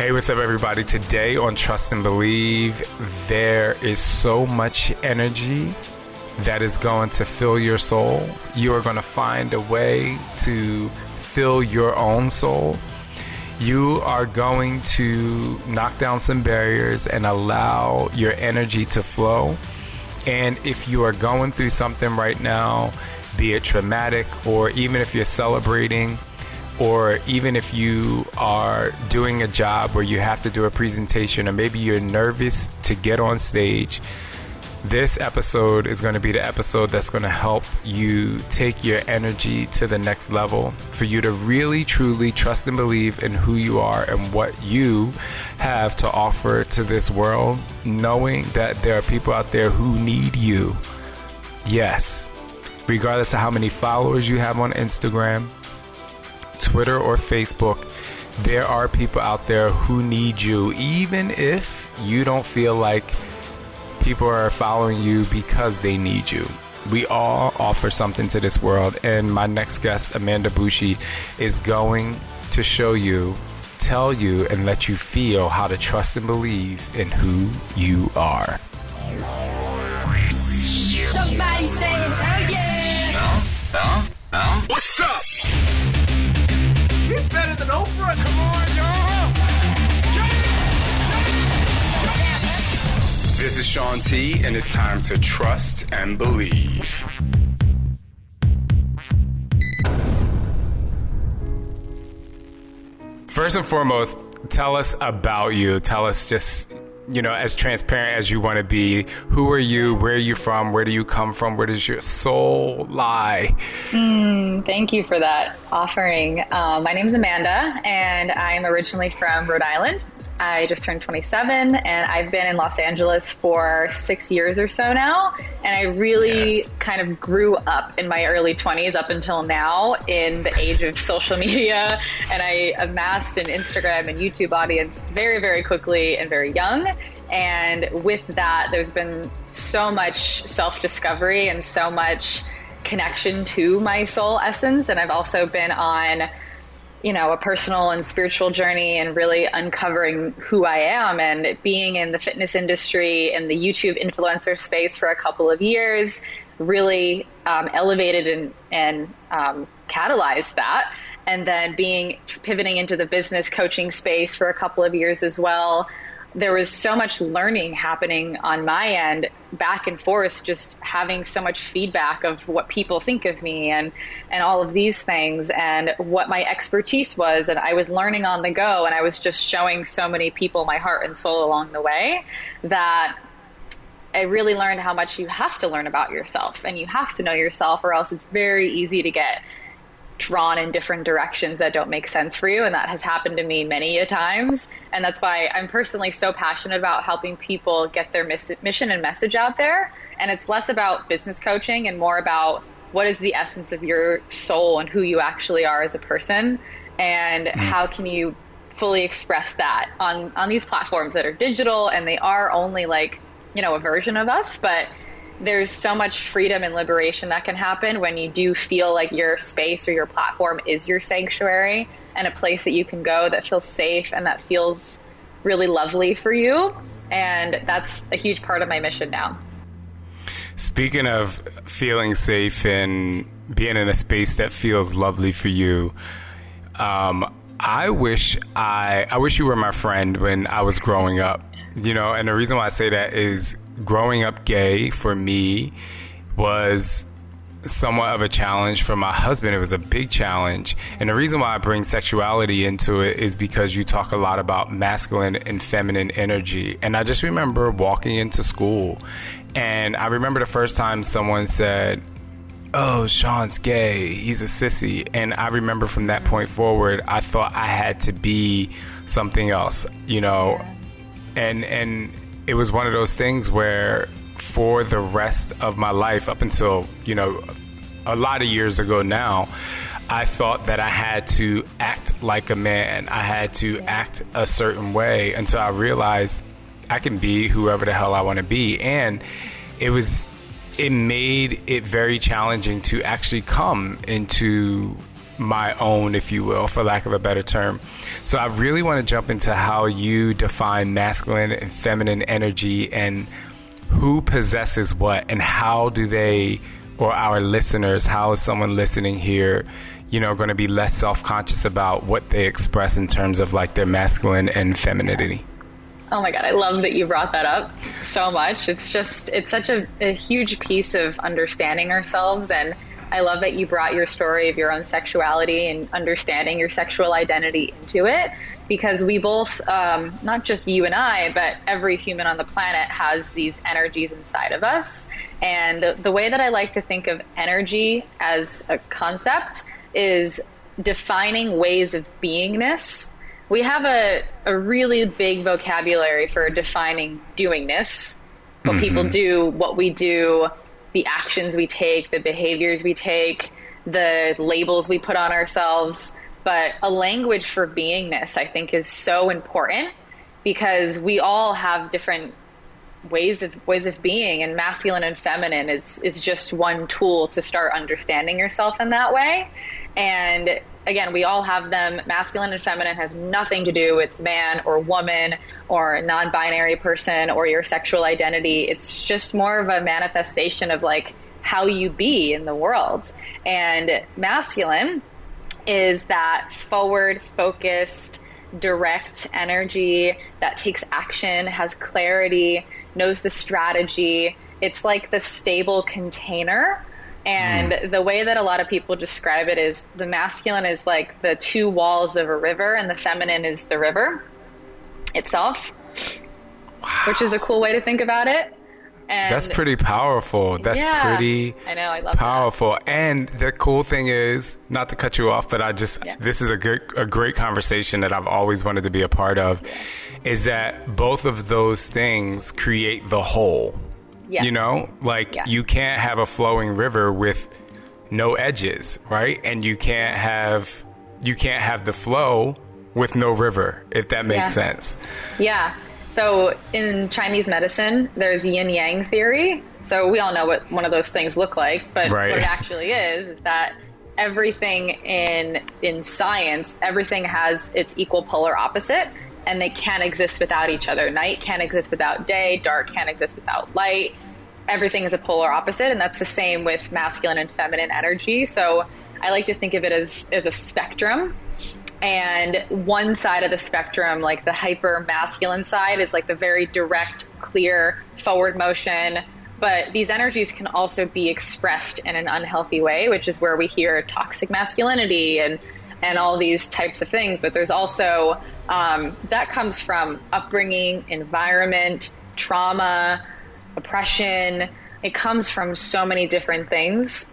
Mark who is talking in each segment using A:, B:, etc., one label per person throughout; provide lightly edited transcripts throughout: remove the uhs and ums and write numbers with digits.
A: Hey, what's up, everybody? Today on Trust and Believe, there is so much energy that is going to fill your soul. You are going to find a way to fill your own soul. You are going to knock down some barriers and allow your energy to flow. And if you are going through something right now, be it traumatic, or even if you're celebrating, or even if you are doing a job where you have to do a presentation, or maybe you're nervous to get on stage, this episode is going to be the episode that's going to help you take your energy to the next level, for you to really, truly trust and believe in who you are and what you have to offer to this world, knowing that there are people out there who need you. Yes, regardless of how many followers you have on Instagram, Twitter, or Facebook, there are people out there who need you, even if you don't feel like people are following you because they need you. We all offer something to this world, and my next guest, Amanda Bucci, is going to show you, tell you, and let you feel how to trust and believe in who you are.
B: Somebody say hell yeah!
C: What's up? He's better than Oprah. Come on, y'all.
A: This is Shaun T, and it's time to trust and believe. First and foremost, tell us about you. Tell us just, as transparent as you want to be. Who are you? Where are you from? Where do you come from? Where does your soul lie?
D: Thank you for that offering. My name is Amanda, and I'm originally from Rhode Island. I just turned 27, and I've been in Los Angeles for 6 years or so now. And I really kind of grew up in my early 20s up until now in the age of social media. And I amassed an Instagram and YouTube audience very, very quickly and very young. And with that, there's been so much self-discovery and so much connection to my soul essence. And I've also been on a personal and spiritual journey and really uncovering who I am, and being in the fitness industry and the YouTube influencer space for a couple of years really elevated and catalyzed that. And then pivoting into the business coaching space for a couple of years as well. There was so much learning happening on my end, back and forth, just having so much feedback of what people think of me and all of these things and what my expertise was. And I was learning on the go, and I was just showing so many people my heart and soul along the way, that I really learned how much you have to learn about yourself, and you have to know yourself, or else it's very easy to get drawn in different directions that don't make sense for you. And that has happened to me many a times. And that's why I'm personally so passionate about helping people get their mission and message out there. And it's less about business coaching and more about what is the essence of your soul and who you actually are as a person, and how can you fully express that on these platforms that are digital, and they are only a version of us, but there's so much freedom and liberation that can happen when you do feel like your space or your platform is your sanctuary, and a place that you can go that feels safe and that feels really lovely for you. And that's a huge part of my mission now.
A: Speaking of feeling safe and being in a space that feels lovely for you, I wish you were my friend when I was growing up. And the reason why I say that is growing up gay for me was somewhat of a challenge. For my husband, it was a big challenge. And the reason why I bring sexuality into it is because you talk a lot about masculine and feminine energy. And I just remember walking into school, and I remember the first time someone said, "Oh, Shaun's gay, he's a sissy." And I remember from that point forward, I thought I had to be something else, and it was one of those things where for the rest of my life, up until, a lot of years ago now, I thought that I had to act like a man. I had to act a certain way, until I realized I can be whoever the hell I want to be. And it made it very challenging to actually come into my own, if you will, for lack of a better term. So I really want to jump into how you define masculine and feminine energy and who possesses what, and how do they, or our listeners, how is someone listening here, going to be less self-conscious about what they express in terms of like their masculine and femininity?
D: Oh my God, I love that you brought that up so much. It's such a huge piece of understanding ourselves. And I love that you brought your story of your own sexuality and understanding your sexual identity into it, because we both, not just you and I, but every human on the planet has these energies inside of us. And the way that I like to think of energy as a concept is defining ways of beingness. We have a really big vocabulary for defining doingness, what people do, what we do, the actions we take, the behaviors we take, the labels we put on ourselves. But a language for beingness, I think, is so important, because we all have different ways of being, and masculine and feminine is just one tool to start understanding yourself in that way. And again, we all have them. Masculine and feminine has nothing to do with man or woman or non-binary person or your sexual identity. It's just more of a manifestation of like how you be in the world. And masculine is that forward focused, direct energy that takes action, has clarity, knows the strategy. It's like the stable container. And the way that a lot of people describe it is the masculine is like the two walls of a river, and the feminine is the river itself. Wow. Which is a cool way to think about it. And
A: that's pretty powerful. That's pretty
D: I know, I love
A: powerful. That. And the cool thing is, not to cut you off, but this is a great conversation that I've always wanted to be a part of, is that both of those things create the whole. Yes. You can't have a flowing river with no edges, right? And you can't have the flow with no river, if that makes sense. Yeah.
D: So in Chinese medicine, there's Yin Yang Theory. So we all know what one of those things look like, but what it actually is that everything in science, everything has its equal polar opposite, and they can't exist without each other. Night can't exist without day, dark can't exist without light. Everything is a polar opposite, and that's the same with masculine and feminine energy. So I like to think of it as a spectrum. And one side of the spectrum, like the hyper masculine side, is like the very direct, clear, forward motion. But these energies can also be expressed in an unhealthy way, which is where we hear toxic masculinity and all these types of things. But there's also, that comes from upbringing, environment, trauma, oppression. It comes from so many different things.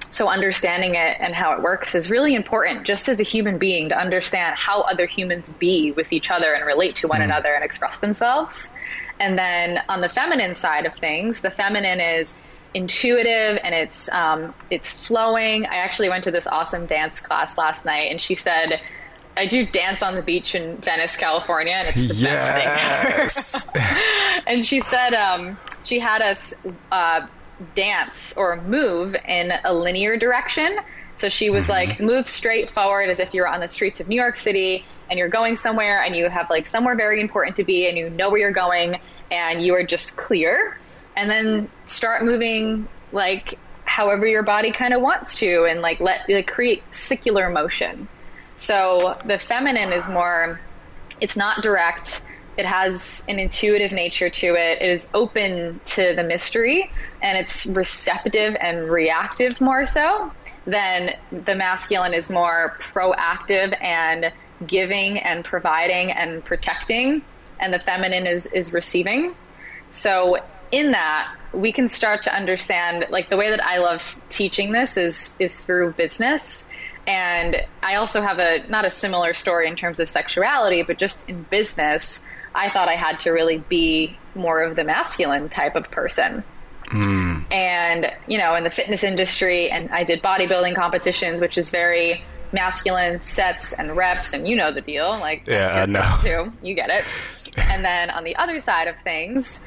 D: So understanding it and how it works is really important, just as a human being, to understand how other humans be with each other and relate to one another and express themselves. And then on the feminine side of things, the feminine is intuitive and it's flowing. I actually went to this awesome dance class last night, and she said, I do dance on the beach in Venice, California, and it's the best thing ever. And she said she had us dance or move in a linear direction. So she was like, move straight forward as if you're on the streets of New York City and you're going somewhere and you have like somewhere very important to be and you know where you're going and you are just clear. And then start moving like however your body kind of wants to, and like create circular motion. So the feminine is more, it's not direct. It has an intuitive nature to it. It is open to the mystery, and it's receptive and reactive more so. Then the masculine is more proactive and giving and providing and protecting, and the feminine is receiving. So in that, we can start to understand, like the way that I love teaching this is through business. And I also have not a similar story in terms of sexuality, but just in business, I thought I had to really be more of the masculine type of person. And, in the fitness industry, and I did bodybuilding competitions, which is very masculine, sets and reps, and you know the deal. Like,
A: yeah, I know.
D: Too. You get it. And then on the other side of things,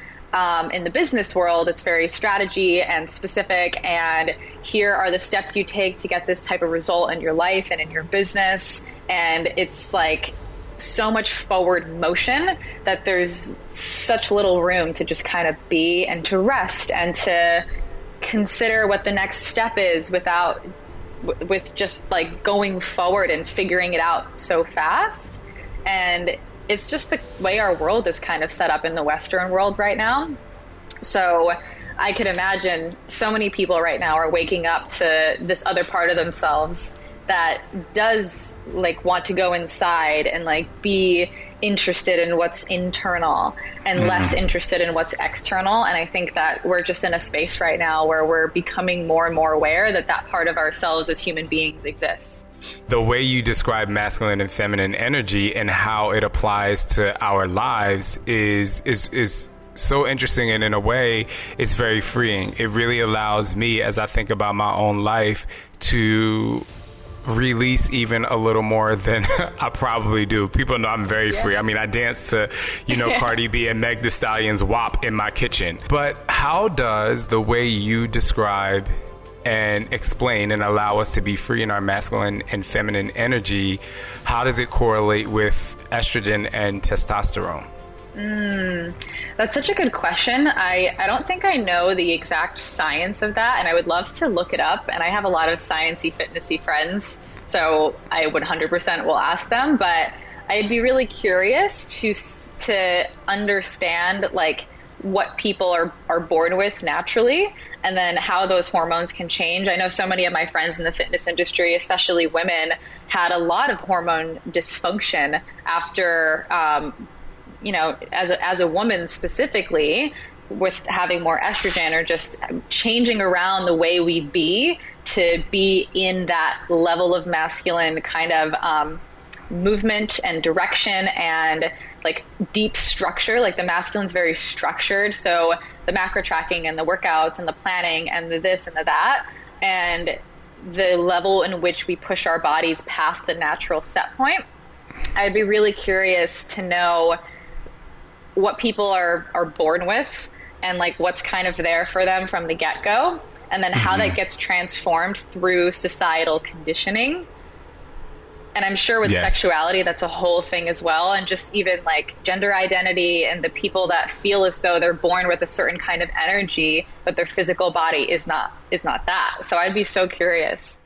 D: in the business world, it's very strategy and specific, and here are the steps you take to get this type of result in your life and in your business. And it's like so much forward motion that there's such little room to just kind of be and to rest and to consider what the next step is with just like going forward and figuring it out so fast. And it's just the way our world is kind of set up in the Western world right now. So I could imagine so many people right now are waking up to this other part of themselves that does like want to go inside and like be interested in what's internal and less interested in what's external. And I think that we're just in a space right now where we're becoming more and more aware that that part of ourselves as human beings exists.
A: The way you describe masculine and feminine energy and how it applies to our lives is so interesting, and in a way it's very freeing. It really allows me, as I think about my own life, to release even a little more than I probably do. People know I'm very free. I mean, I dance to, Cardi B and Meg Thee Stallion's WAP in my kitchen. But how does the way you describe and explain and allow us to be free in our masculine and feminine energy, how does it correlate with estrogen and testosterone?
D: That's such a good question. I don't think I know the exact science of that, and I would love to look it up. And I have a lot of sciencey, fitnessy friends, so I would 100% will ask them. But I'd be really curious to understand like what people are born with naturally, and then how those hormones can change. I know so many of my friends in the fitness industry, especially women, had a lot of hormone dysfunction after as a woman specifically, with having more estrogen or just changing around the way we be to be in that level of masculine kind of movement and direction and like deep structure. Like the masculine's very structured. So the macro tracking and the workouts and the planning and the this and the that, and the level in which we push our bodies past the natural set point. I'd be really curious to know what people are born with and like what's kind of there for them from the get-go, and then how that gets transformed through societal conditioning. And I'm sure with sexuality, that's a whole thing as well. And just even like gender identity and the people that feel as though they're born with a certain kind of energy, but their physical body is not that. So I'd be so curious.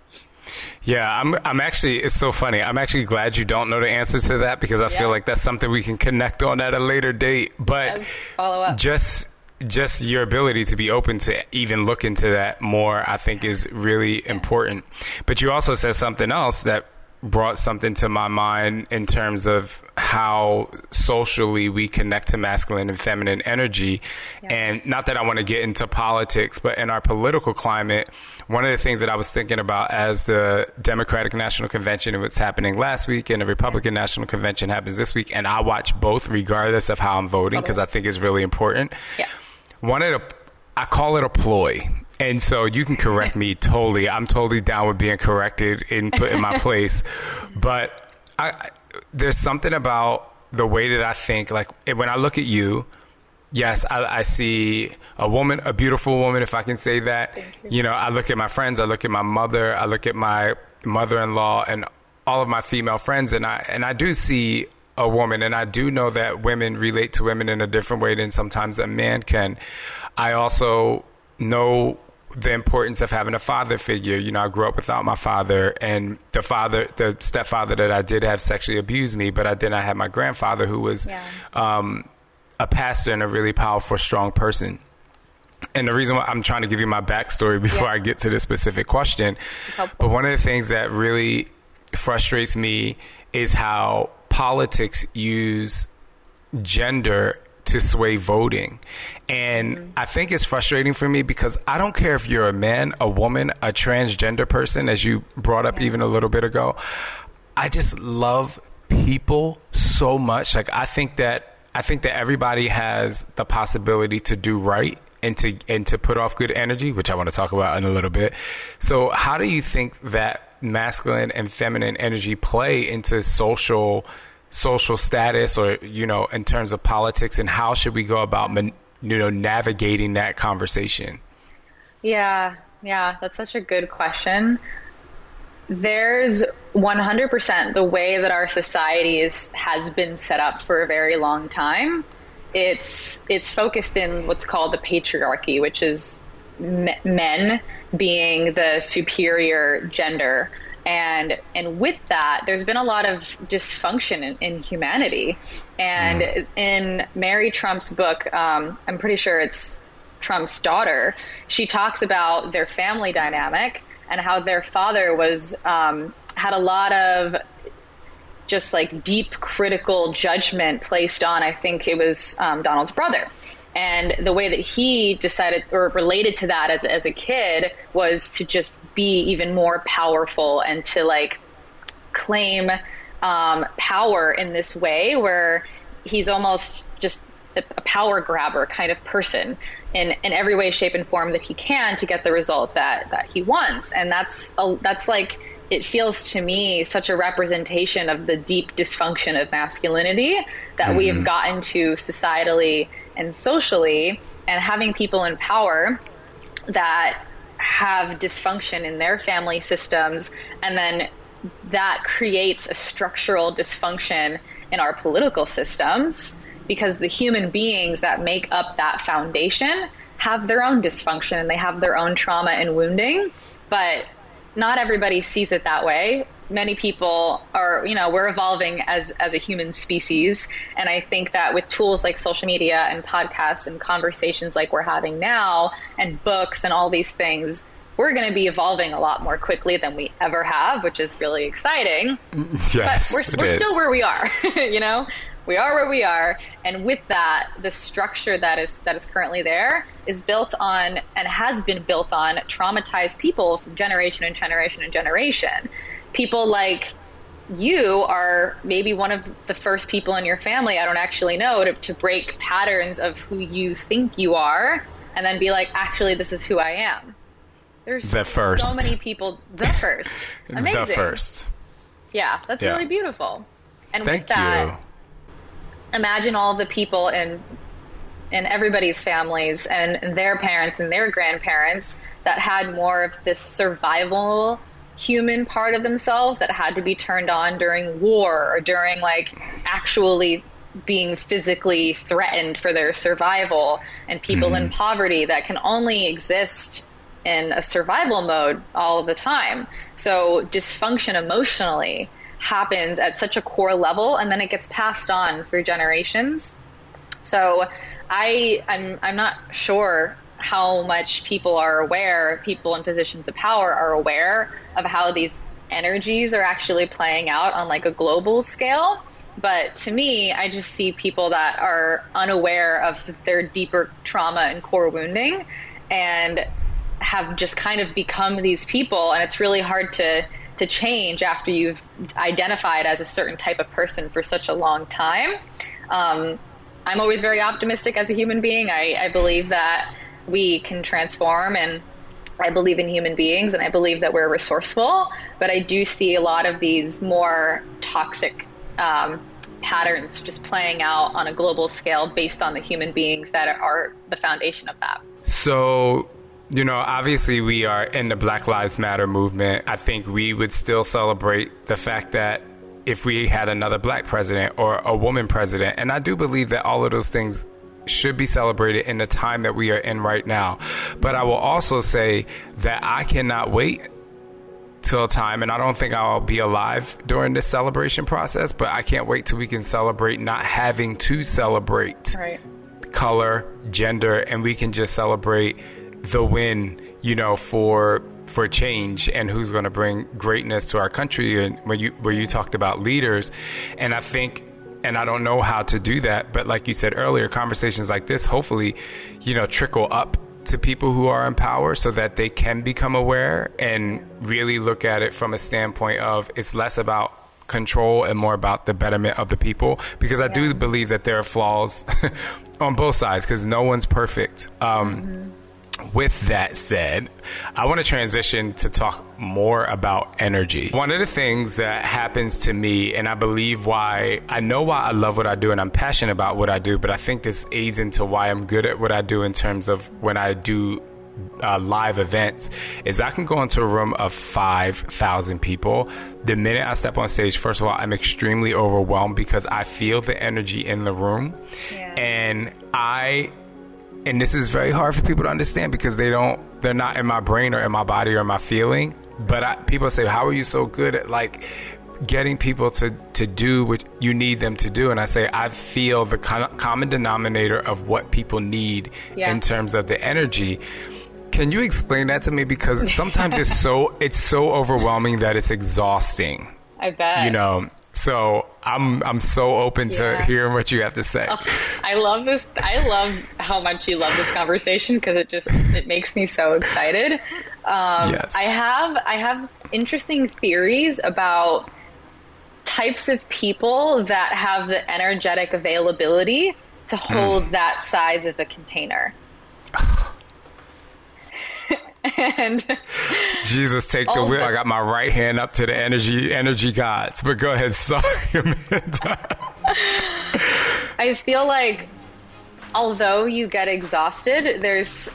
A: Yeah, I'm actually, it's so funny. I'm actually glad you don't know the answer to that, because I feel like that's something we can connect on at a later date. But
D: follow up.
A: Just your ability to be open to even look into that more, I think is really important. But you also said something else that brought something to my mind in terms of how socially we connect to masculine and feminine energy. And not that I want to get into politics, but in our political climate, one of the things that I was thinking about as the Democratic National Convention, what's happening last week, and the Republican National Convention happens this week, and I watch both regardless of how I'm voting, because I think it's really important. I call it a ploy. And so you can correct me totally. I'm totally down with being corrected and put in my place. But there's something about the way that I think, like when I look at you, yes, I see a woman, a beautiful woman, if I can say that. I look at my friends, I look at my mother, I look at my mother-in-law and all of my female friends, and I do see a woman, and I do know that women relate to women in a different way than sometimes a man can. I also know the importance of having a father figure. I grew up without my father, and the stepfather that I did have sexually abused me, but I did not have my grandfather, who was a pastor and a really powerful, strong person. And the reason why I'm trying to give you my backstory before I get to the specific question, but one of the things that really frustrates me is how politics use gender to sway voting. And I think it's frustrating for me because I don't care if you're a man, a woman, a transgender person, as you brought up even a little bit ago. I just love people so much. Like I think that everybody has the possibility to do right and to put off good energy, which I want to talk about in a little bit. So how do you think that masculine and feminine energy play into social status, or in terms of politics, and how should we go about navigating that conversation?
D: Yeah, that's such a good question. There's 100% the way that our society has been set up for a very long time. It's focused in what's called the patriarchy, which is men being the superior gender. And with that, there's been a lot of dysfunction in humanity. And in Mary Trump's book, I'm pretty sure it's Trump's daughter, she talks about their family dynamic and how their father was had a lot of just like deep critical judgment placed on, I think it was Donald's brother. And the way that he decided or related to that as a kid was to just be even more powerful and to like claim power in this way where he's almost just a power grabber kind of person in every way, shape, and form that he can to get the result that he wants. And that's like, it feels to me such a representation of the deep dysfunction of masculinity that we have gotten to societally and socially, and having people in power that have dysfunction in their family systems, and then that creates a structural dysfunction in our political systems, because the human beings that make up that foundation have their own dysfunction and they have their own trauma and wounding, but not everybody sees it that way. Many people are, we're evolving as a human species. And I think that with tools like social media and podcasts and conversations like we're having now and books and all these things, we're going to be evolving a lot more quickly than we ever have, which is really exciting.
A: Yes,
D: but we're still where we are, We are where we are, and with that, the structure that is currently there is built on and has been built on traumatized people from generation and generation and generation. People like you are maybe one of the first people in your family, I don't actually know, to break patterns of who you think you are, and then be like, actually, this is who I am. There's so many people. The first. Amazing.
A: The first.
D: Yeah, that's really beautiful. And
A: Thank
D: with that,
A: you.
D: Imagine all the people in everybody's families and their parents and their grandparents that had more of this survival human part of themselves that had to be turned on during war or during like actually being physically threatened for their survival, and people in poverty that can only exist in a survival mode all the time. So dysfunction emotionally happens at such a core level, and then it gets passed on through generations. So I'm not sure how much people in positions of power are aware of how these energies are actually playing out on like a global scale. But to me, I just see people that are unaware of their deeper trauma and core wounding and have just kind of become these people. And it's really hard to change after you've identified as a certain type of person for such a long time. I'm always very optimistic as a human being. I believe that we can transform, and I believe in human beings, and I believe that we're resourceful, but I do see a lot of these more toxic patterns just playing out on a global scale based on the human beings that are the foundation of that.
A: So, obviously we are in the Black Lives Matter movement. I think we would still celebrate the fact that if we had another black president or a woman president, and I do believe that all of those things should be celebrated in the time that we are in right now. But I will also say that I cannot wait till time, and I don't think I'll be alive during this celebration process, but I can't wait till we can celebrate not having to celebrate color, gender, and we can just celebrate the win, for change and who's going to bring greatness to our country. And where you talked about leaders, and I think, and I don't know how to do that, but like you said earlier, conversations like this hopefully, trickle up to people who are in power so that they can become aware and really look at it from a standpoint of it's less about control and more about the betterment of the people, because I do believe that there are flaws on both sides, because no one's perfect. with that said, I want to transition to talk more about energy. One of the things that happens to me, and I believe why I love what I do and I'm passionate about what I do, but I think this aids into why I'm good at what I do in terms of when I do live events, is I can go into a room of 5,000 people. The minute I step on stage, first of all, I'm extremely overwhelmed because I feel the energy in the room. Yeah. And this is very hard for people to understand because they're not in my brain or in my body or in my feeling. But people say, how are you so good at like getting people to do what you need them to do? And I say, I feel the common denominator of what people need in terms of the energy. Can you explain that to me? Because sometimes it's so overwhelming that it's exhausting.
D: I bet.
A: You know, so I'm so open to hearing what you have to say.
D: Oh, I love this. I love how much you love this conversation because it makes me so excited. Yes. I have interesting theories about types of people that have the energetic availability to hold that size of a container. And
A: Jesus, take the wheel. I got my right hand up to the energy gods. But go ahead. Sorry, Amanda.
D: I feel like although you get exhausted, there's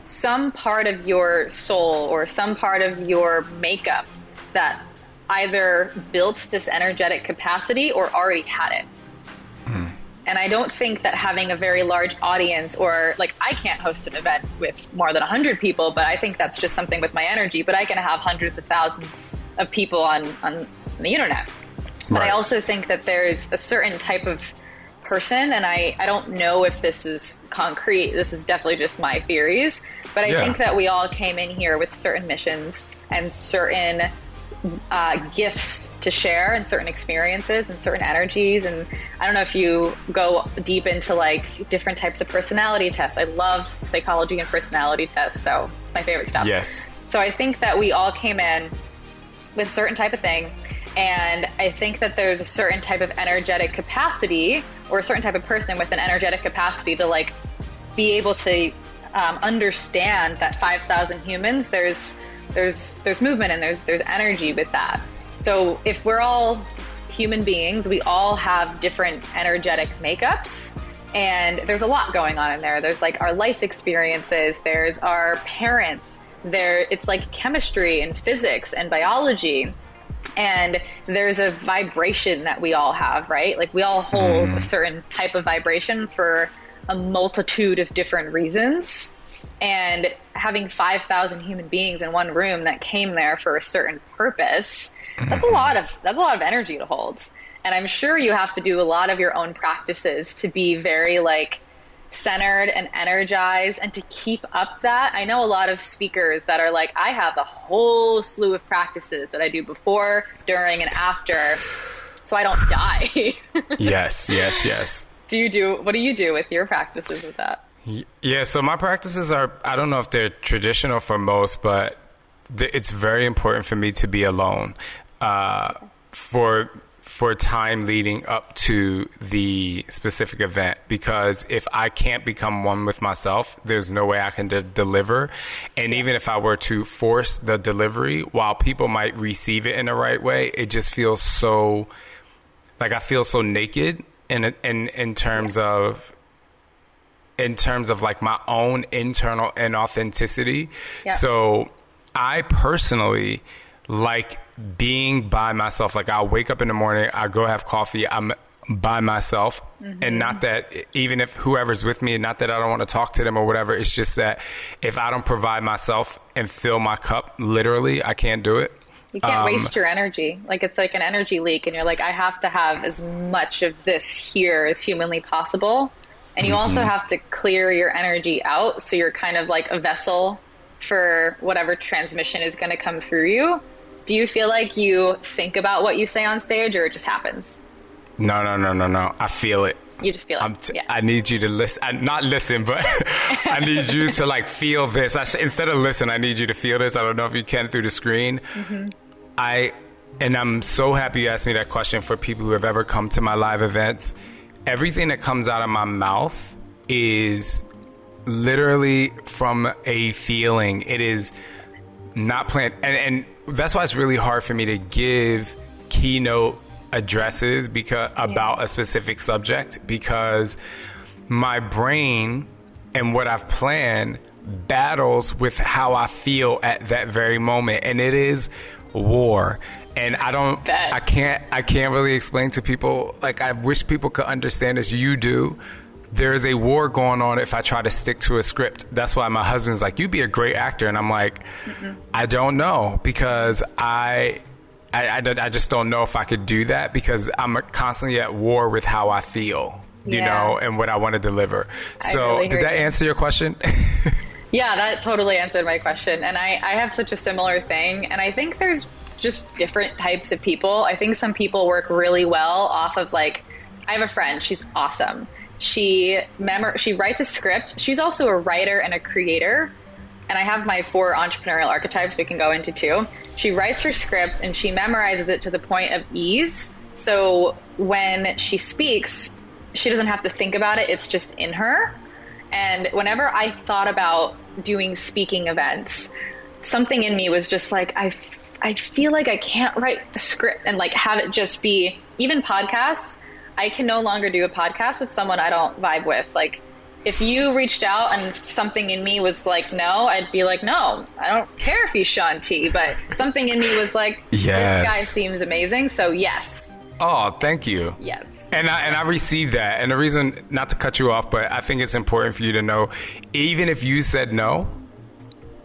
D: some part of your soul or some part of your makeup that either built this energetic capacity or already had it. And I don't think that having a very large audience, or like I can't host an event with more than 100 people, but I think that's just something with my energy. But I can have hundreds of thousands of people on the internet. But I also think that there's a certain type of person, and I don't know if this is concrete. This is definitely just my theories. But I think that we all came in here with certain missions and certain gifts to share and certain experiences and certain energies. And I don't know if you go deep into like different types of personality tests. I love psychology and personality tests, so it's my favorite stuff.
A: Yes.
D: So I think that we all came in with a certain type of thing, and I think that there's a certain type of energetic capacity or a certain type of person with an energetic capacity to like be able to understand that 5,000 humans, there's movement and there's energy with that. So if we're all human beings, we all have different energetic makeups, and there's a lot going on in there. There's like our life experiences, there's our parents, it's like chemistry and physics and biology, and there's a vibration that we all have, right? Like we all hold a certain type of vibration for a multitude of different reasons. And having 5,000 human beings in one room that came there for a certain purpose, that's a lot of energy to hold. And I'm sure you have to do a lot of your own practices to be very like centered and energized and to keep up that. I know a lot of speakers that are like, I have a whole slew of practices that I do before, during, and after, so I don't die.
A: Yes.
D: What do you do with your practices with that?
A: Yeah, so my practices are, I don't know if they're traditional for most, but it's very important for me to be alone for time leading up to the specific event, because if I can't become one with myself, there's no way I can deliver. And even if I were to force the delivery, while people might receive it in the right way, it just feels so, like I feel so naked in terms of like my own internal inauthenticity. Yeah. So I personally like being by myself. Like I'll wake up in the morning, I go have coffee, I'm by myself. And not that even if whoever's with me, not that I don't want to talk to them or whatever, it's just that if I don't provide myself and fill my cup, literally, I can't do it.
D: You can't waste your energy. Like it's like an energy leak, and you're like, I have to have as much of this here as humanly possible. And you also have to clear your energy out, so you're kind of like a vessel for whatever transmission is going to come through you. Do you feel like you think about what you say on stage, or it just happens?
A: No. I feel it.
D: You just feel it.
A: I need you to listen. Not listen, but I need you to like feel this. Instead of listen, I need you to feel this. I don't know if you can through the screen. And I'm so happy you asked me that question. For people who have ever come to my live events, everything that comes out of my mouth is literally from a feeling. It is not planned. And that's why it's really hard for me to give keynote addresses about a specific subject, because my brain and what I've planned battles with how I feel at that very moment. And it is war. And I can't really explain to people. Like, I wish people could understand as you do. There is a war going on if I try to stick to a script. That's why my husband's like, you'd be a great actor. And I'm like, I don't know, because I just don't know if I could do that, because I'm constantly at war with how I feel, you know, and what I want to deliver. So really did that answer your question?
D: Yeah, that totally answered my question. And I have such a similar thing. And I think there's just different types of people. I think some people work really well off of, like, I have a friend, she's awesome. She writes a script. She's also a writer and a creator. And I have my 4 entrepreneurial archetypes we can go into too. She writes her script and she memorizes it to the point of ease. So when she speaks, she doesn't have to think about it. It's just in her. And whenever I thought about doing speaking events, something in me was just like, I feel like I can't write a script and like have it just be, even podcasts. I can no longer do a podcast with someone I don't vibe with. Like, if you reached out and something in me was like, no, I'd be like, no, I don't care if he's Shaun T, but something in me was like, this guy seems amazing. So yes.
A: Oh, thank you.
D: Yes.
A: And I received that. And the reason, not to cut you off, but I think it's important for you to know, even if you said no,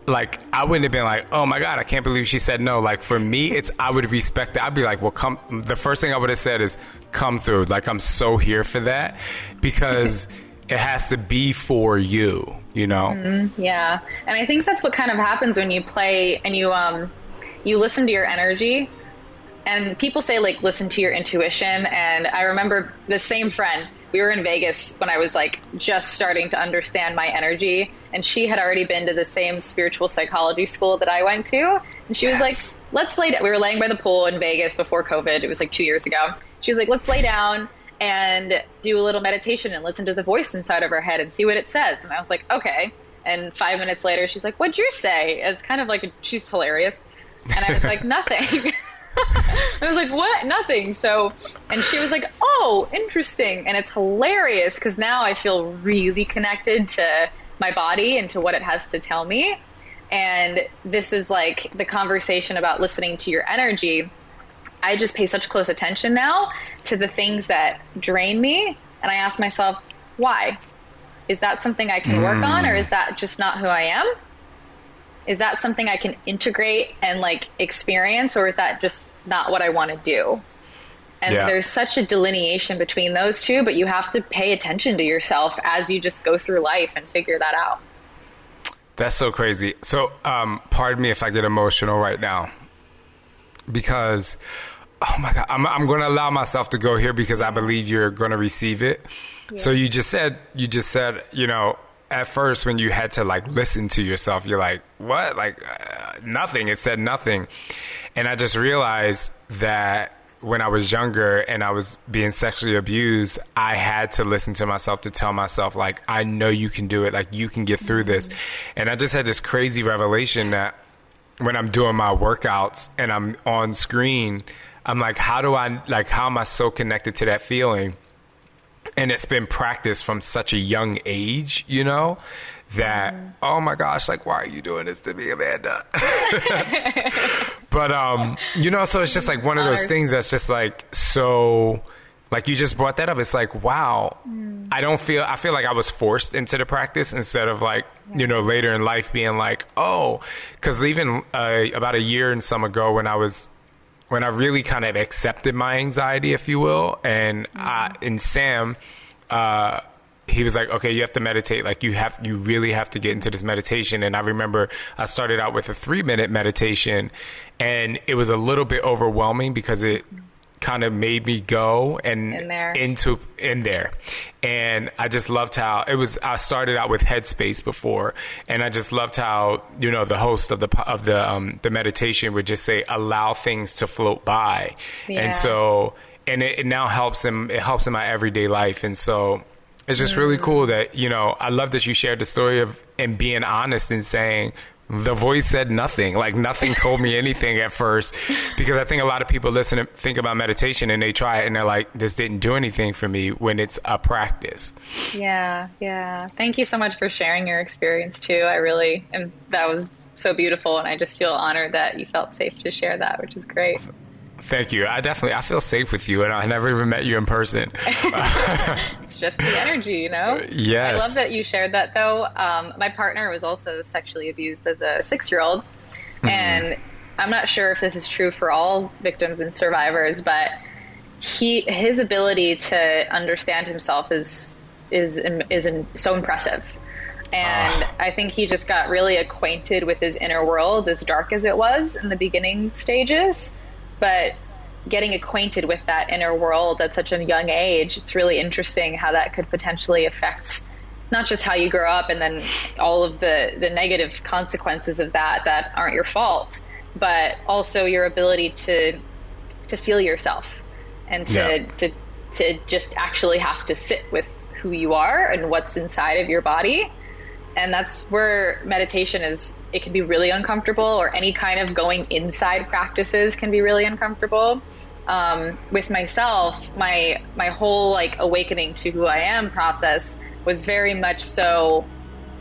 A: like, I wouldn't have been like, oh my God, I can't believe she said no. Like, for me, I would respect that. I'd be like, well, come. The first thing I would have said is, come through. Like, I'm so here for that, because it has to be for you, you know?
D: Mm-hmm. Yeah. And I think that's what kind of happens when you play and you listen to your energy. And people say, like, listen to your intuition. And I remember the same friend, we were in Vegas when I was like just starting to understand my energy. And she had already been to the same spiritual psychology school that I went to. And she was like, let's lay down. We were laying by the pool in Vegas before COVID. It was like 2 years ago. She was like, let's lay down and do a little meditation and listen to the voice inside of her head and see what it says. And I was like, okay. And 5 minutes later, she's like, what'd you say? It's kind of like, she's hilarious. And I was like, nothing. I was like, what? Nothing. So, and she was like, oh, interesting. And it's hilarious because now I feel really connected to my body and to what it has to tell me. And this is like the conversation about listening to your energy. I just pay such close attention now to the things that drain me. And I ask myself, why? Is that something I can work on, or is that just not who I am? Is that something I can integrate and like experience, or is that just not what I want to do? And there's such a delineation between those two, but you have to pay attention to yourself as you just go through life and figure that out.
A: That's so crazy. So, pardon me if I get emotional right now, because, oh my God, I'm going to allow myself to go here because I believe you're going to receive it. Yeah. So you just said, you know, at first when you had to like listen to yourself, you're like, what? Like nothing. It said nothing. And I just realized that when I was younger and I was being sexually abused, I had to listen to myself to tell myself, like, I know you can do it. Like, you can get through this. And I just had this crazy revelation that when I'm doing my workouts and I'm on screen, I'm like, how am I so connected to that feeling? And it's been practiced from such a young age, you know, that, oh my gosh, like, why are you doing this to me, Amanda? But, you know, so it's just like one of those things that's just like, so, like you just brought that up. It's like, wow, I feel like I was forced into the practice instead of like, you know, later in life being like, oh, because even about a year and some ago when I really kind of accepted my anxiety, if you will, and Sam, he was like, okay, you have to meditate. Like you really have to get into this meditation. And I remember I started out with a 3-minute meditation, and it was a little bit overwhelming because it kind of made me go and in there. And I just loved how I started out with Headspace before, and I just loved how, you know, the host of the meditation would just say, allow things to float by. Yeah. And so, and it now helps in my everyday life. And so It's just really cool that, you know, I love that you shared the story of and being honest and saying the voice said nothing, like nothing told me anything at first, because I think a lot of people listen and think about meditation and they try it and they're like, this didn't do anything for me, when it's a practice.
D: Yeah. Thank you so much for sharing your experience too. And that was so beautiful. And I just feel honored that you felt safe to share that, which is great.
A: Thank you. I feel safe with you, and I never even met you in person.
D: It's just the energy, you know?
A: Yes.
D: I love that you shared that, though. My partner was also sexually abused as a 6-year-old, and I'm not sure if this is true for all victims and survivors, but his ability to understand himself is so impressive. And I think he just got really acquainted with his inner world, as dark as it was in the beginning stages. But getting acquainted with that inner world at such a young age, it's really interesting how that could potentially affect not just how you grow up and then all of the negative consequences of that aren't your fault, but also your ability to feel yourself and to just actually have to sit with who you are and what's inside of your body. And that's where meditation it can be really uncomfortable, or any kind of going inside practices can be really uncomfortable. With myself, my whole awakening to who I am process was very much so,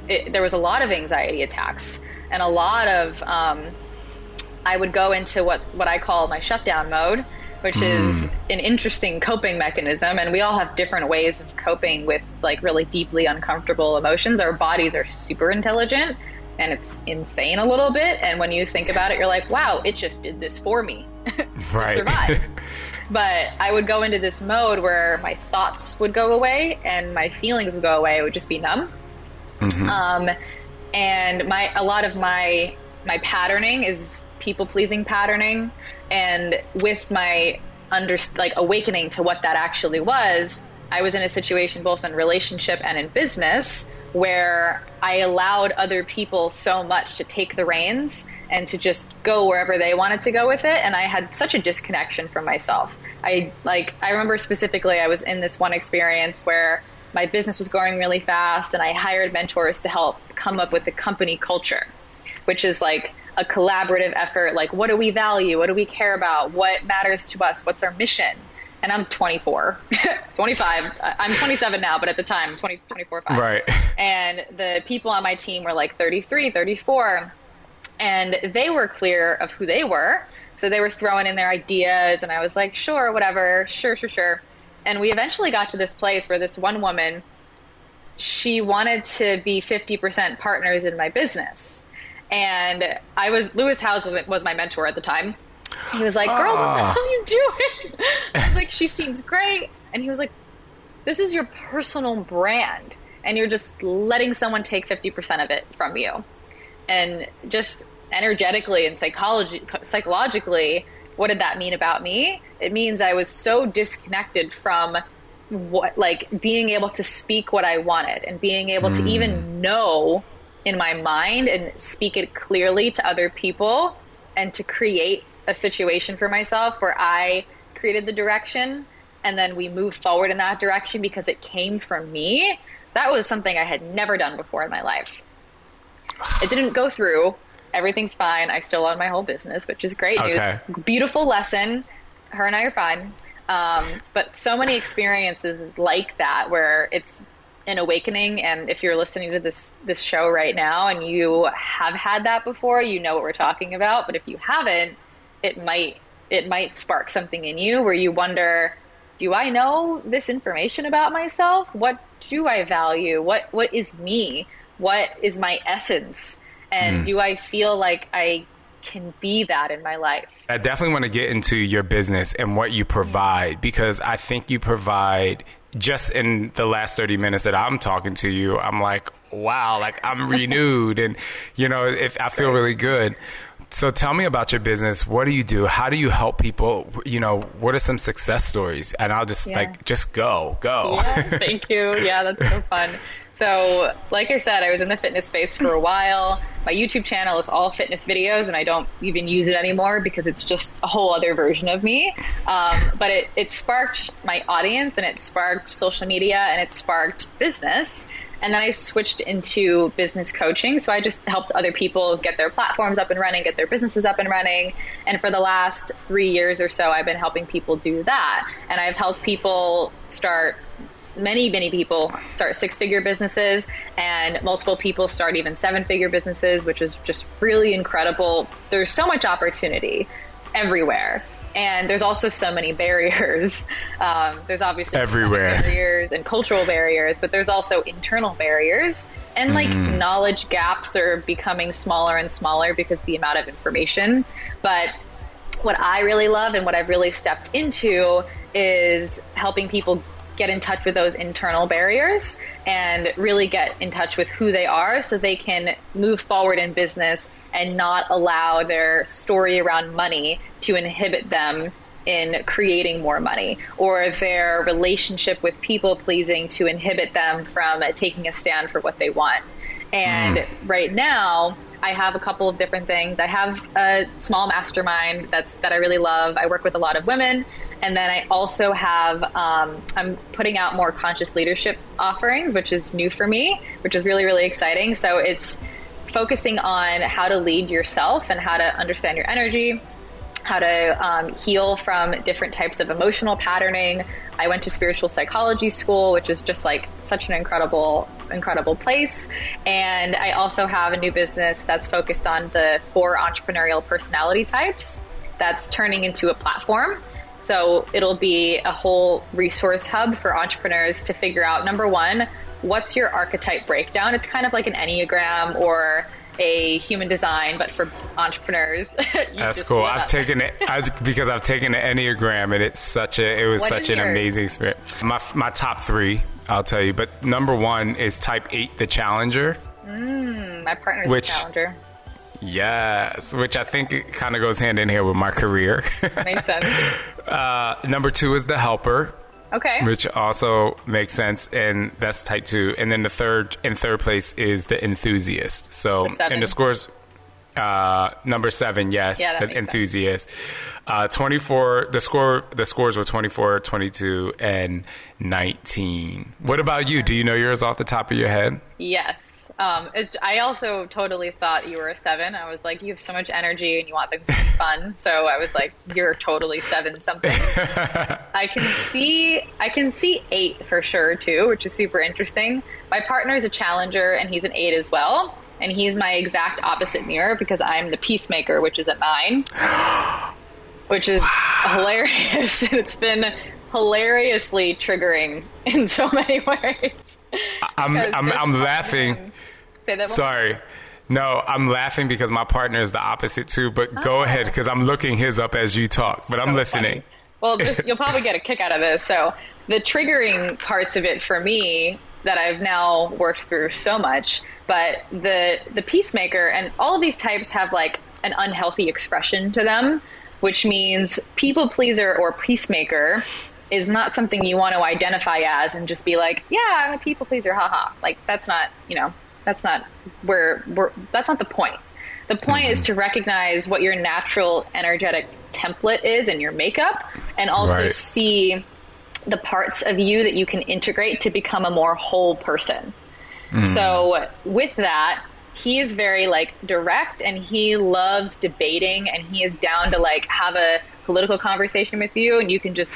D: there was a lot of anxiety attacks and a lot of, I would go into what I call my shutdown mode, which is an interesting coping mechanism. And we all have different ways of coping with really deeply uncomfortable emotions. Our bodies are super intelligent, and it's insane a little bit. And when you think about it, you're like, wow, it just did this for me to survive. But I would go into this mode where my thoughts would go away and my feelings would go away. It would just be numb. And a lot of my patterning is people-pleasing patterning. And with my awakening to what that actually was, I was in a situation both in relationship and in business where I allowed other people so much to take the reins and to just go wherever they wanted to go with it. And I had such a disconnection from myself. I remember specifically, I was in this one experience where my business was growing really fast, and I hired mentors to help come up with the company culture, which is a collaborative effort. What do we value? What do we care about? What matters to us? What's our mission? And I'm 24, 25. I'm 27 now, but at the time, 24, 5.
A: Right.
D: And the people on my team were 33, 34. And they were clear of who they were. So they were throwing in their ideas. And I was like, sure, whatever. Sure. And we eventually got to this place where this one woman, she wanted to be 50% partners in my business. And Lewis Howes was my mentor at the time. He was like, girl, what the hell are you doing? I was like, she seems great. And he was like, this is your personal brand, and you're just letting someone take 50% of it from you. And just energetically and psychologically, what did that mean about me? It means I was so disconnected from being able to speak what I wanted and being able to even know in my mind and speak it clearly to other people, and to create a situation for myself where I created the direction and then we moved forward in that direction because it came from me. That was something I had never done before in my life. It didn't go through. Everything's fine. I still own my whole business, which is great news. Beautiful lesson. Her and I are fine. But so many experiences like that where it's an awakening. And if you're listening to this show right now and you have had that before, you know what we're talking about. But if you haven't, it might spark something in you where you wonder, do I know this information about myself? What do I value? What is me? What is my essence? And do I feel like I can be that in my life?
A: I definitely want to get into your business and what you provide, because I think you provide, just in the last 30 minutes that I'm talking to you, I'm like, wow, I'm renewed, and I feel really good. So tell me about your business. What do you do? How do you help people? What are some success stories? And I'll just just go.
D: Yeah, thank you. Yeah, that's so fun. So like I said, I was in the fitness space for a while. My YouTube channel is all fitness videos, and I don't even use it anymore because it's just a whole other version of me. But it sparked my audience, and it sparked social media, and it sparked business. And then I switched into business coaching. So I just helped other people get their platforms up and running, get their businesses up and running. And for the last 3 years or so, I've been helping people do that. And I've helped people many people start 6-figure businesses, and multiple people start even 7-figure businesses, which is just really incredible. There's so much opportunity everywhere. And there's also so many barriers. There's obviously
A: everywhere
D: barriers and cultural barriers, but there's also internal barriers. And like knowledge gaps are becoming smaller and smaller because the amount of information. But what I really love and what I've really stepped into is helping people get in touch with those internal barriers and really get in touch with who they are so they can move forward in business and not allow their story around money to inhibit them in creating more money, or their relationship with people pleasing to inhibit them from taking a stand for what they want. And right now, I have a couple of different things. I have a small mastermind that I really love. I work with a lot of women. And then I also have, I'm putting out more conscious leadership offerings, which is new for me, which is really, really exciting. So it's focusing on how to lead yourself and how to understand your energy, how to heal from different types of emotional patterning. I went to spiritual psychology school, which is just like such an incredible place. And I also have a new business that's focused on the 4 entrepreneurial personality types that's turning into a platform. So it'll be a whole resource hub for entrepreneurs to figure out, number one, what's your archetype breakdown? It's kind of like an Enneagram or a human design, but for entrepreneurs.
A: That's cool. I've taken it because I've taken the Enneagram, and it was such an amazing experience. My top 3, I'll tell you, but number 1 is type 8, the Challenger.
D: My partner's a Challenger.
A: Yes, which I think it kind of goes hand in hand with my career.
D: Makes sense.
A: Number 2 is the Helper.
D: Okay.
A: Which also makes sense, and that's type 2. And then in third place is the Enthusiast. So, and the scores, number 7, yes,
D: yeah,
A: the Enthusiast. 24, the scores were 24, 22, and 19. What about you? Do you know yours off the top of your head?
D: Yes. I also totally thought you were a 7. I was like, you have so much energy and you want things to be fun. So I was like, you're totally 7 something. I can see 8 for sure too, which is super interesting. My partner is a Challenger and he's an 8 as well. And he's my exact opposite mirror because I'm the Peacemaker, which is a 9, which is hilarious. It's been hilariously triggering in so many ways.
A: I'm laughing.
D: Say that.
A: Sorry. No, I'm laughing because my partner is the opposite too, but go ahead because I'm looking his up as you talk, but I'm listening.
D: Funny. Well, you'll probably get a kick out of this. So the triggering parts of it for me that I've now worked through so much, but the Peacemaker and all of these types have like an unhealthy expression to them, which means people pleaser or Peacemaker is not something you want to identify as and just be like, yeah, I'm a people pleaser, haha. Like that's not the point. The point is to recognize what your natural energetic template is in your makeup, and also see the parts of you that you can integrate to become a more whole person. So with that, he is very like direct, and he loves debating, and he is down to like have a political conversation with you, and you can just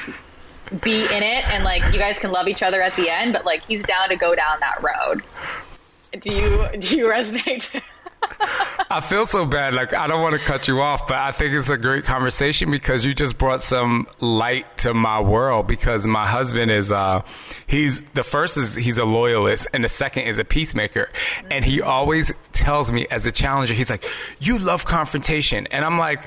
D: be in it, and like you guys can love each other at the end, but like he's down to go down that road. Do you resonate?
A: I feel so bad. Like, I don't want to cut you off, but I think it's a great conversation because you just brought some light to my world, because my husband is, he's a loyalist, and the second is a peacemaker. And he always tells me as a challenger, he's like, you love confrontation. And I'm like,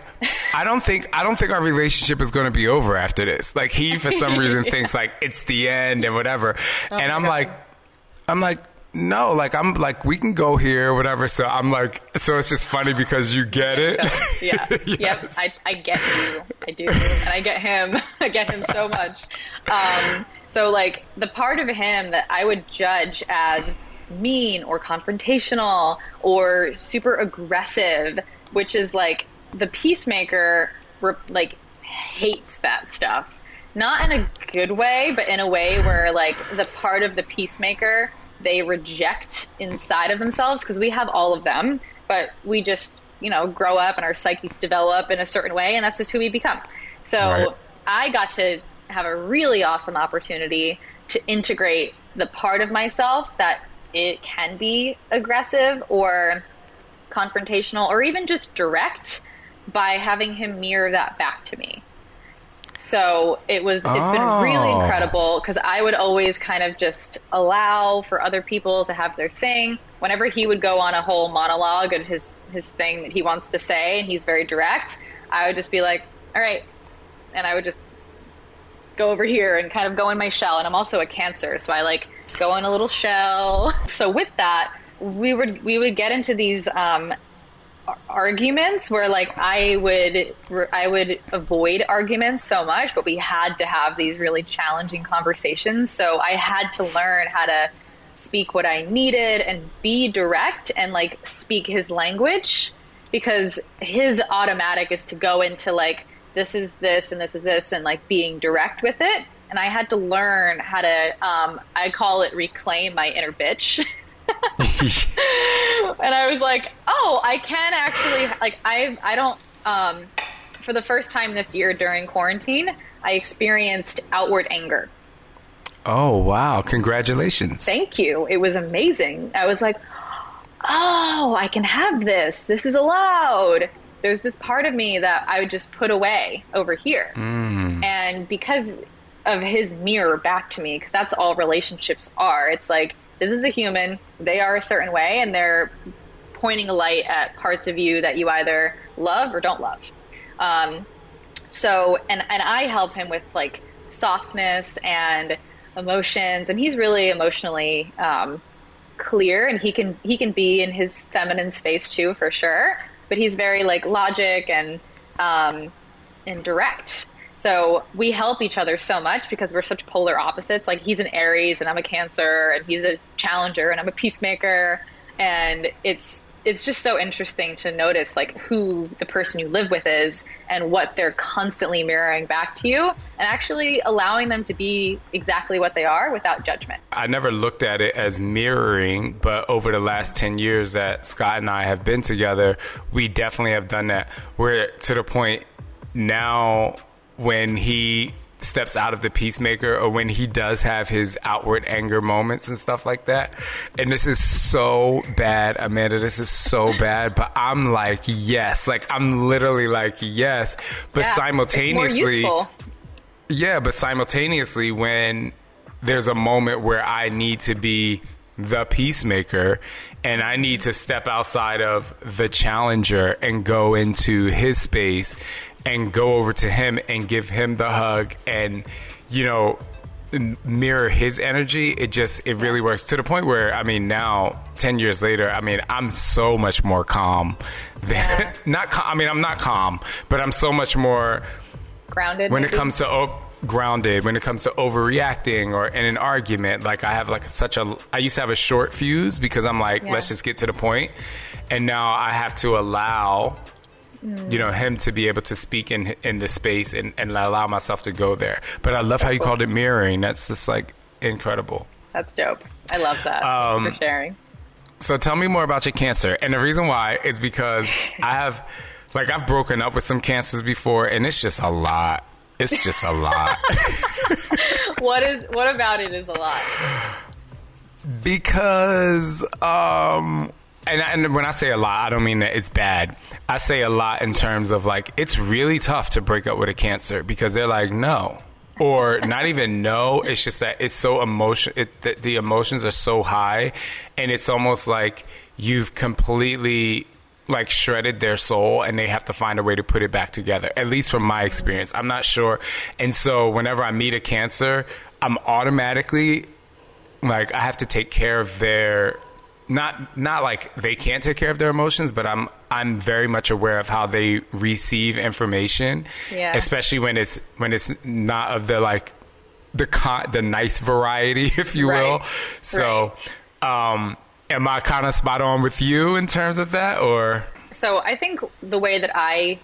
A: I don't think our relationship is going to be over after this. Like, he, for some reason, thinks like it's the end and whatever. And I'm like, no, like, I'm like, we can go here, whatever. So I'm like, so it's just funny because you get it.
D: Yeah. Yes. Yep. I get you. I do. And I get him. I get him so much. So like the part of him that I would judge as mean or confrontational or super aggressive, which is like the peacemaker like hates that stuff. Not in a good way, but in a way where like the part of the peacemaker they reject inside of themselves, because we have all of them, but we just, you know, grow up and our psyches develop in a certain way, and that's just who we become. So right. I got to have a really awesome opportunity to integrate the part of myself that it can be aggressive or confrontational or even just direct by having him mirror that back to me. So it's been really incredible, because I would always kind of just allow for other people to have their thing. Whenever he would go on a whole monologue of his thing that he wants to say, and he's very direct, I would just be like, all right. And I would just go over here and kind of go in my shell. And I'm also a Cancer, so I like go in a little shell. So with that, we would get into these arguments where like I would avoid arguments so much, but we had to have these really challenging conversations. So I had to learn how to speak what I needed and be direct and like speak his language, because his automatic is to go into like, this is this and this is this, and like being direct with it. And I had to learn how to, I call it reclaim my inner bitch. And I was like, oh, I can actually, like, I don't, for the first time this year during quarantine, I experienced outward anger.
A: Oh, wow. Congratulations.
D: Thank you. It was amazing. I was like, oh, I can have this. This is allowed. There's this part of me that I would just put away over here. And because of his mirror back to me, because that's all relationships are. It's like, this is a human, they are a certain way, and they're pointing a light at parts of you that you either love or don't love. So I help him with like softness and emotions, and he's really emotionally clear, and he can be in his feminine space too, for sure. But he's very like logic and direct. So we help each other so much because we're such polar opposites. Like he's an Aries and I'm a Cancer, and he's a challenger and I'm a peacemaker. And it's just so interesting to notice like who the person you live with is and what they're constantly mirroring back to you, and actually allowing them to be exactly what they are without judgment.
A: I never looked at it as mirroring, but over the last 10 years that Scott and I have been together, we definitely have done that. We're to the point now when he steps out of the peacemaker, or when he does have his outward anger moments and stuff like that. And this is so bad, Amanda, this is so bad, but I'm like, yes, like I'm literally like, yes, but
D: yeah,
A: simultaneously,
D: it's more useful.
A: But simultaneously when there's a moment where I need to be the peacemaker and I need to step outside of the challenger and go into his space and go over to him and give him the hug and, you know, mirror his energy, it really works to the point where, I mean, now 10 years later, I mean, I'm so much more calm than I'm not calm, but I'm so much more
D: grounded
A: when it comes to grounded when it comes to overreacting or in an argument. Like I have like I used to have a short fuse because I'm like, let's just get to the point. And now I have to allow you know, him to be able to speak in the space and allow myself to go there. But I love how you called it mirroring. That's just like incredible.
D: That's dope. I love that. Thanks for sharing.
A: So tell me more about your Cancer. And the reason why is because I've broken up with some Cancers before, and it's just a lot. It's just a lot.
D: What about it is a lot?
A: Because and when I say a lot, I don't mean that it's bad. I say a lot in terms of like, it's really tough to break up with a Cancer because they're like, no. Or not even no. It's just that it's so the emotions are so high, and it's almost like you've completely like shredded their soul and they have to find a way to put it back together, at least from my experience. I'm not sure. And so whenever I meet a Cancer, I'm automatically like, I have to take care of their, not like they can't take care of their emotions, but I'm very much aware of how they receive information, especially when it's not of the like the nice variety, if you will. So Am I kind of spot on with you in terms of that, or?
D: So I think the way that I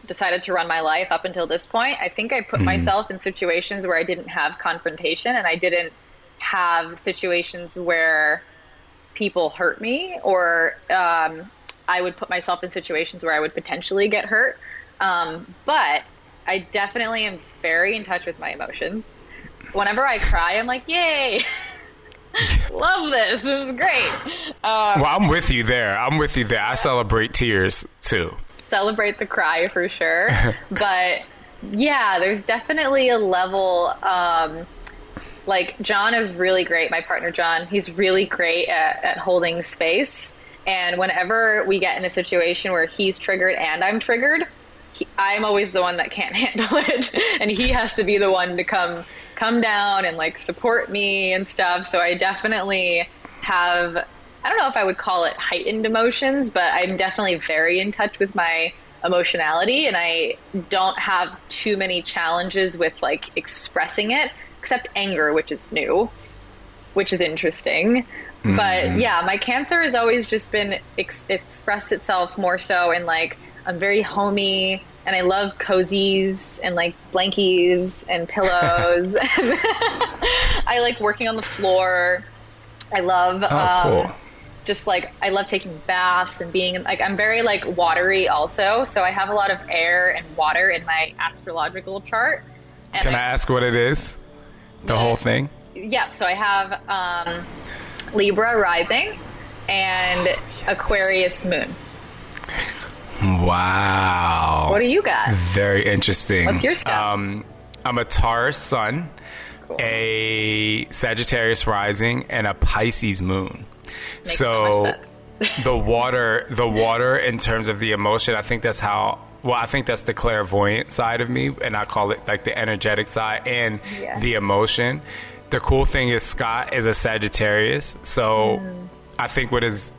D: decided to run my life up until this point, I think I put myself in situations where I didn't have confrontation, and I didn't have situations where people hurt me, or I would put myself in situations where I would potentially get hurt. But I definitely am very in touch with my emotions. Whenever I cry, I'm like, yay. Love this. This is great.
A: Well, I'm with you there. I celebrate tears too.
D: Celebrate the cry for sure. But yeah, there's definitely a level, like John is really great. My partner, John, he's really great at holding space. And whenever we get in a situation where he's triggered and I'm triggered, I'm always the one that can't handle it. And he has to be the one to come down and like support me and stuff. So I definitely have, I don't know if I would call it heightened emotions, but I'm definitely very in touch with my emotionality, and I don't have too many challenges with like expressing it, except anger, which is new, which is interesting. But yeah, my Cancer has always just been expressed itself more so in like, I'm very homey, and I love cozies and like blankies and pillows. I like working on the floor. I love
A: cool.
D: just like, I love taking baths and being like, I'm very like watery also. So I have a lot of air and water in my astrological chart. And
A: Can I ask what it is? The whole thing?
D: Yeah. So I have Libra rising and Aquarius moon.
A: Wow.
D: What do you got?
A: Very interesting.
D: What's your stuff?
A: I'm a Taurus sun,
D: Cool.
A: a Sagittarius rising, and a Pisces moon.
D: Makes so much sense.
A: the water in terms of the emotion, I think that's the clairvoyant side of me, and I call it like the energetic side and the emotion. The cool thing is Scott is a Sagittarius, so I think what has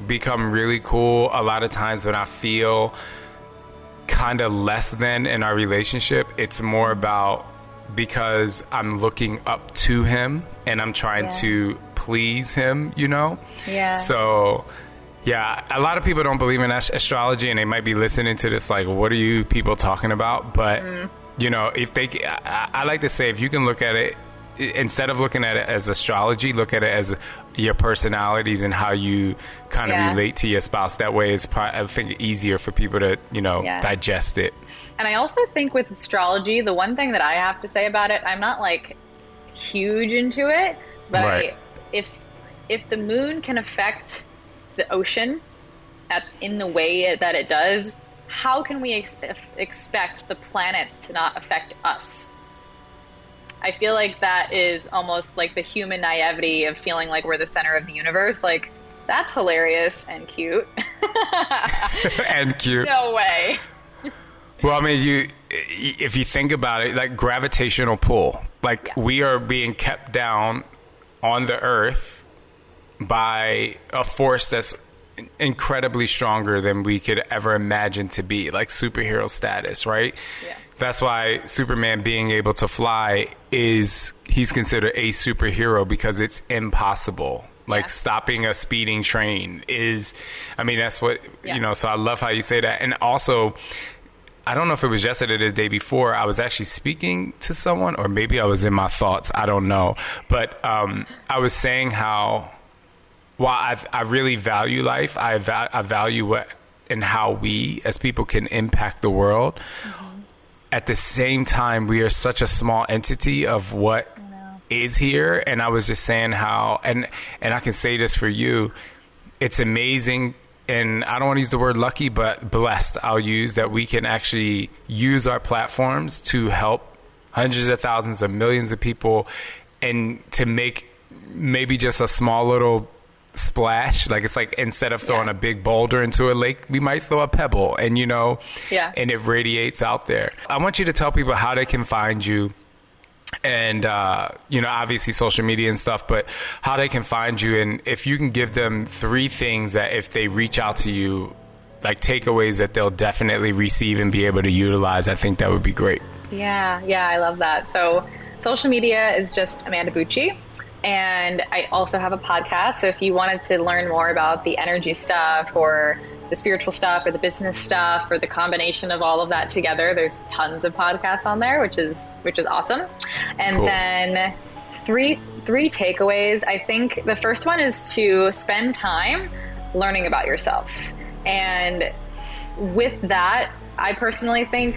A: become really cool a lot of times when I feel kind of less than in our relationship, it's more about because I'm looking up to him and I'm trying to please him, you know?
D: Yeah.
A: So, yeah, a lot of people don't believe in astrology, and they might be listening to this like, what are you people talking about? But, you know, if they, I like to say, if you can look at it, instead of looking at it as astrology, look at it as your personalities and how you kind of relate to your spouse. That way it's probably, I think, easier for people to, you know, digest it.
D: And I also think with astrology, the one thing that I have to say about it, I'm not like huge into it, but if the moon can affect the ocean in the way that it does, how can we expect the planets to not affect us? I feel like that is almost like the human naivety of feeling like we're the center of the universe. Like, that's hilarious and cute.
A: And cute.
D: No way.
A: Well, I mean, if you think about it, like gravitational pull, like we are being kept down on the earth by a force that's incredibly stronger than we could ever imagine to be, like superhero status, right? Yeah. That's why Superman being able to fly he's considered a superhero, because it's impossible. Like stopping a speeding train is, I mean, that's what, you know, so I love how you say that. And also, I don't know if it was yesterday or the day before, I was actually speaking to someone, or maybe I was in my thoughts, I don't know. But I was saying how, while I really value life, I value what and how we as people can impact the world. At the same time, we are such a small entity of what is here. And I was just saying how, and I can say this for you, it's amazing, and I don't want to use the word lucky, but blessed I'll use, that we can actually use our platforms to help hundreds of thousands of millions of people, and to make maybe just a small little splash. Like, it's like, instead of throwing a big boulder into a lake, we might throw a pebble, and you know, and it radiates out there. I want you to tell people how they can find you, and you know, obviously social media and stuff, but how they can find you, and if you can give them 3 things that if they reach out to you, like takeaways that they'll definitely receive and be able to utilize, I think that would be great.
D: Yeah, I love that. So social media is just Amanda Bucci. And I also have a podcast. So if you wanted to learn more about the energy stuff or the spiritual stuff or the business stuff or the combination of all of that together, there's tons of podcasts on there, which is awesome. And
A: cool.
D: Then three takeaways. I think the first one is to spend time learning about yourself. And with that, I personally think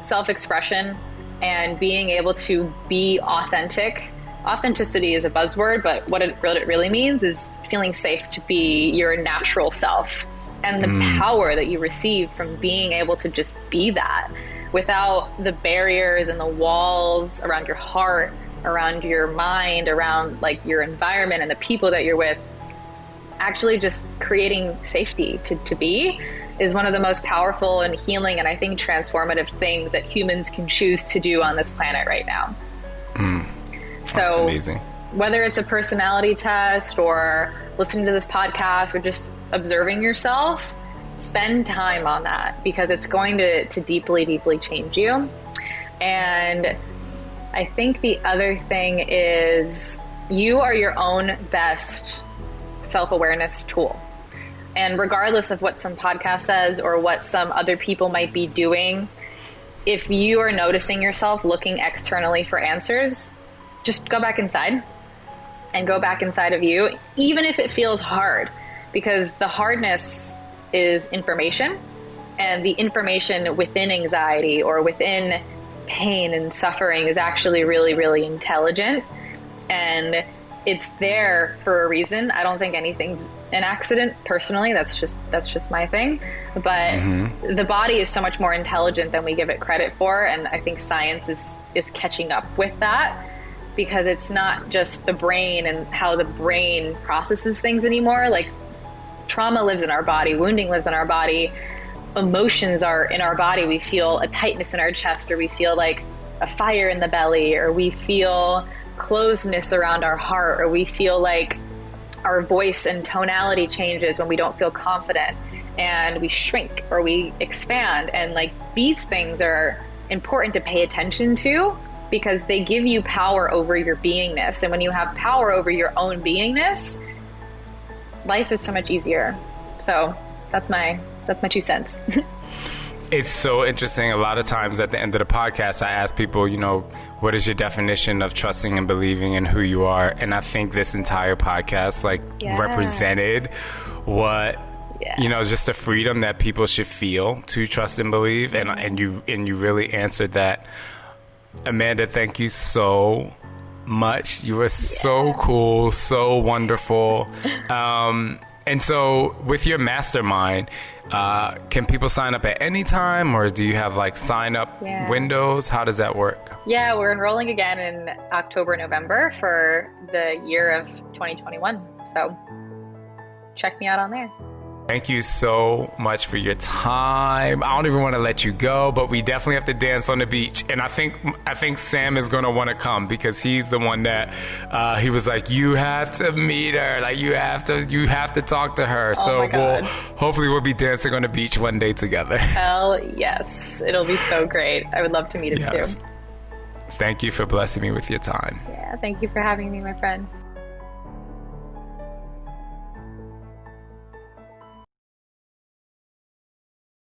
D: self-expression and being able to be authentic. Authenticity is a buzzword, but what it really means is feeling safe to be your natural self, and the power that you receive from being able to just be that without the barriers and the walls around your heart, around your mind, around like your environment and the people that you're with. Actually just creating safety to be is one of the most powerful and healing and I think transformative things that humans can choose to do on this planet right now.
A: That's
D: So
A: amazing.
D: Whether it's a personality test or listening to this podcast or just observing yourself, spend time on that because it's going to deeply, deeply change you. And I think the other thing is you are your own best self-awareness tool. And regardless of what some podcast says or what some other people might be doing, if you are noticing yourself looking externally for answers, just go back inside and go back inside of you, even if it feels hard, because the hardness is information, and the information within anxiety or within pain and suffering is actually really, really intelligent, and it's there for a reason. I don't think anything's an accident personally. That's just my thing. But the body is so much more intelligent than we give it credit for, and I think science is catching up with that, because it's not just the brain and how the brain processes things anymore. Like, trauma lives in our body, wounding lives in our body, emotions are in our body. We feel a tightness in our chest, or we feel like a fire in the belly, or we feel closeness around our heart, or we feel like our voice and tonality changes when we don't feel confident, and we shrink or we expand. And like, these things are important to pay attention to because they give you power over your beingness. And when you have power over your own beingness, life is so much easier. So that's my 2 cents.
A: It's so interesting. A lot of times at the end of the podcast, I ask people, what is your definition of trusting and believing in who you are? And I think this entire podcast represented what, just the freedom that people should feel to trust and believe. And you really answered that. Amanda, thank you so much. You were so cool, so wonderful. And so with your mastermind, can people sign up at any time, or do you have like sign up windows? How does that work? Yeah,
D: we're enrolling again in October, November for the year of 2021. So check me out on there.
A: Thank you so much for your time. I don't even want to let you go, but we definitely have to dance on the beach. And I think Sam is going to want to come because he's the one that he was like, you have to meet her. Like, you have to talk to her.
D: Oh, so
A: hopefully we'll be dancing on the beach one day together.
D: Hell yes. It'll be so great. I would love to meet him too.
A: Thank you for blessing me with your time.
D: Yeah, thank you for having me, my friend.